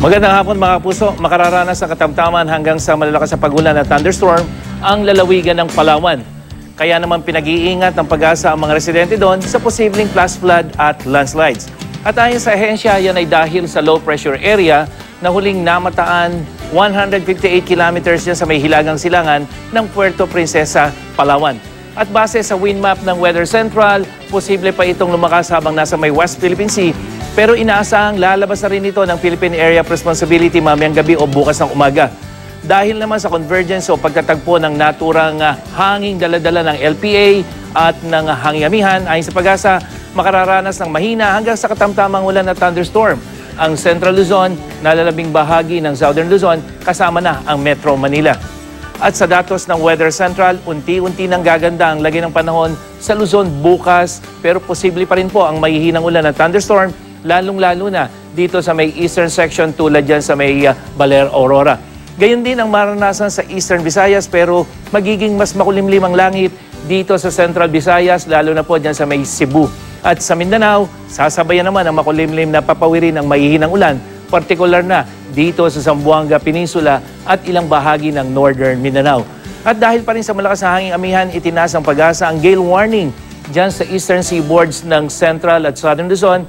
Magandang hapon mga kapuso. Makararanas sa katamtaman hanggang sa malalakas na pagulan at thunderstorm ang lalawigan ng Palawan. Kaya naman pinag-iingat ng Pag-asa ang mga residente doon sa posibleng flash flood at landslides. At ayon sa ahensya, yan ay dahil sa low pressure area na huling namataan 158 kilometers yan sa may hilagang silangan ng Puerto Princesa, Palawan. At base sa wind map ng Weather Central, posible pa itong lumakas habang nasa may West Philippine Sea. Pero inaasahang lalabas na rin ito ng Philippine Area of Responsibility mamayang gabi o bukas ng umaga. Dahil naman sa convergence o pagtatagpo ng naturang hanging daladala ng LPA at ng hanging amihan, ayon sa Pag-asa, makararanas ng mahina hanggang sa katamtamang ulan at thunderstorm ang Central Luzon, nalalabing bahagi ng Southern Luzon, kasama na ang Metro Manila. At sa datos ng Weather Central, unti-unti nang gaganda ang lagay ng panahon sa Luzon bukas, pero posible pa rin po ang mahihinang ulan at thunderstorm, lalong-lalo na dito sa may eastern section tulad dyan sa may Baler, Aurora. Gayon din ang maranasan sa Eastern Visayas pero magiging mas makulimlim ang langit dito sa Central Visayas, lalo na po dyan sa may Cebu. At sa Mindanao, sasabayan naman ang makulimlim na papawirin ng mahihinang ulan, partikular na dito sa Zamboanga Peninsula at ilang bahagi ng Northern Mindanao. At dahil pa rin sa malakas na hanging amihan, itinaas ng Pag-asa ang gale warning dyan sa eastern seaboards ng Central at Southern Luzon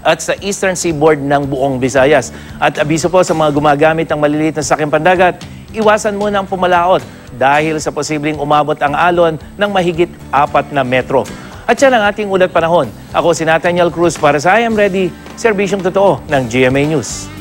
at sa eastern seaboard ng buong Visayas. At abiso po sa mga gumagamit ng maliliit na sakyang pandagat, iwasan muna ang pumalaot dahil sa posibleng umabot ang alon ng mahigit 4 na metro. At yan ang ating ulat panahon. Ako si Nathaniel Cruz para sa I Am Ready, serbisyong totoo ng GMA News.